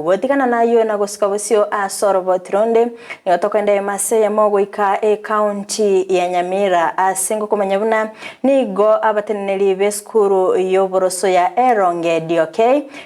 Botikana nayo na gusikabusio asorobo tironde yotokwende mase ya mogoika county ya Nyamira asingo kumanyabuna nigo abateneri beskuru yoboroso ya Eronge DOK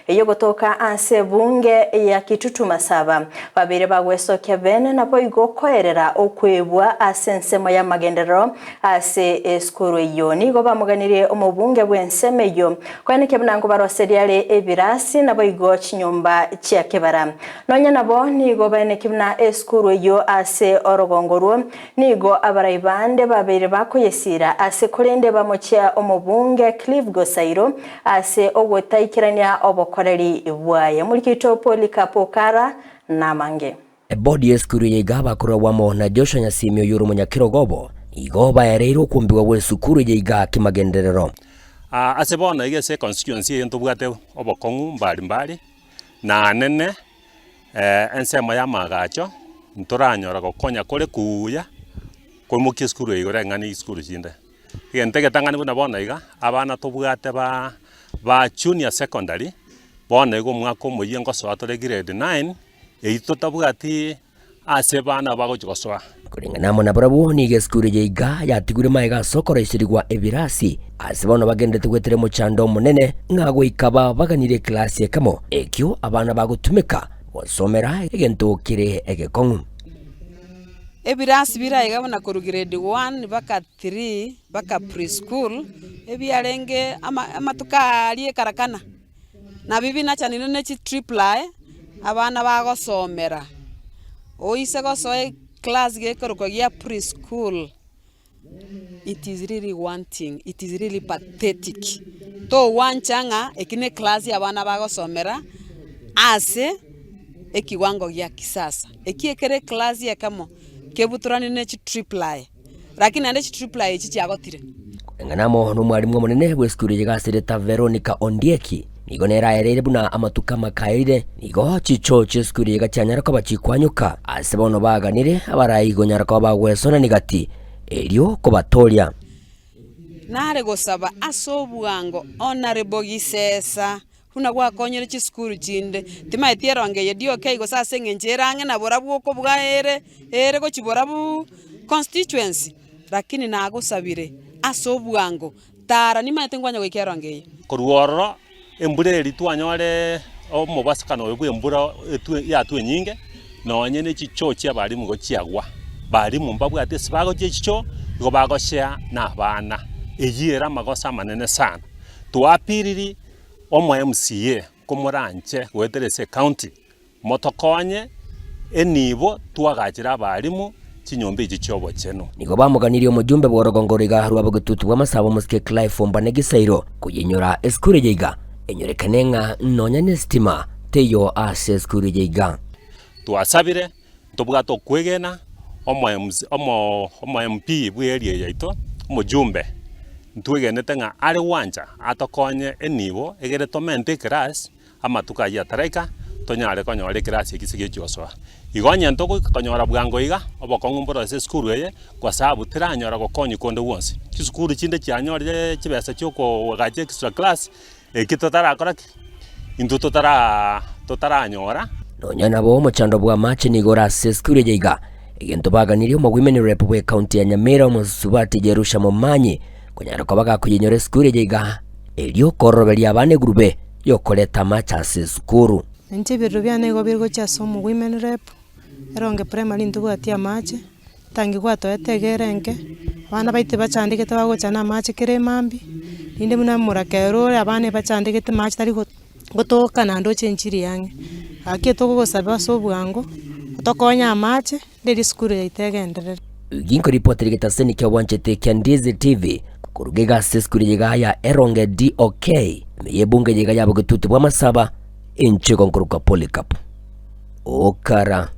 yogotoka anse bunge ya Kitutu Masaba babire bagweso Kevin na boigo koerera okwebwa asensemo ya magendero ase eskuru yo nigo bamuganire omubunge bwenseme yo kwene kebnango baroseriale ebirasi na boigo chinyumba kebara nonya nabo nigo bane kibna eskuru yo ase orogongoro nigo abarayibande babere bakoyesira ase kurende bamochya omubunge Clive Gosairo ase ogwetaikirania obokoreri bwaye muri kitopo likapokara namange bodi eskuru yigaba kurawamo na Joshua Nyasimio yuru munyakirogobo igo bayereiro kumbiwa wesukuru yiga kimagenderero ase bona igese constituency entubwate obokongu mbali na nene ensema ya magacho ntoranyora gokonya kore kuya kumukia skuru igore ngani skuru chinde igentege tangani buna bona iga abana tobwate ba junior secondary bona igo mwaka omoyengo swatore grade 9 eito tabwati ase bana bagochigoswa kuringana mona brabu ni geskuru yiga yatigure maiga sokoresirigwa ebirasi ase bono bagendete gwetere muchando munene ngago ikaba baganire class ekamo ekyo abana bagutumika wasomera egento kire egekongu ebirasi birayiga bona ku grade 1 baka 3 baka preschool ebyarenge amatukali karakana na bibi nacha nine chi triple abana bagosomera oise gosoe class gekorokwagia preschool. It is really wanting, it is really pathetic to wanchanga ekine class ya bana bagosomera ase ekiwango gya kisasa ekiekere class ya kamo kebuturani ne triple lakini ande triple echi cyagotire nganamo no mwarimu munene bweskuru yigasireta Veronica Ondieki nigo neraerere buna amatuka makaire nigo chicho cheskuru yigacyanyara ko bachikwanyuka ase bono baganire abarayigo nyara ko bagwesona nigati elio kobatolia nare gosaba asobwango honorable gisesa huna gwa konyere chiskuru chinde tima etieronge ye DOK gosase ngenjerange na borabu ko bwaere go chiborabu constituency lakini nagosabire asobwango tara ni matengwanya gwekeronge koruoro embureri twanyore omubasakano webwembura yatwe nyinge nonye ne chichochi abari mugo chiagwa bari mumbabwa ate sibago chicho go bagoshia na bana eyira magosa manene sana tuapiriri omo MCA komuranche weterese county motokonye enibo twagachira abarimu chinyombe ichichobo cheno nigo bamuganiri omujumbe bworogongoriga harwa bagututu bwa Masabo Musike Clive Mbanegisairo kuyinyura eskuru yiga enyorekanenga nonya nestima teyo ase eskuru yiga tuasabire tobwato kwegena omo MP bwerie yaito omujumbe ntwegenete nga ari wanja atokonye enibo egere tomente class amatuka ya taraika tonyare konyore class ikisige cyoswa igonye ntoko konyora bwango iga obokongu mboro se skuru eye kwa sababu tiranyora gokonyi konde wonse kisukuru chinde cyanyore kibesa cyoko gaje extra class ekitotara koraki into totara nyora nonya nabo muchando bwa match nigora se skuru yiga egento baganiri mu women rep we county ya Nyamira mu subati Jerusha Momanyi kunyara ko baga kuyinyore skuru yiga elio korobelia abane grube yokoleta match se skuru nje birro byane birgo cha somo women rep Eronge primary ndugo atia match tangi kwa toetegerenke bana baite bachandikete bagochana match kire mambi inde muna murakero abane bachandikete match tari gotoka na ndo chenchiri yange akieto gosaba sobwango tokonya match ndiri skuru yaitegenderera ginko report rigetaseni kya wanchete kya Ndizi TV kurugega skuru yiga ya Eronge DOK meyebunge yiga yabo gututu bwa Masaba inche konkuruka Polycarp okara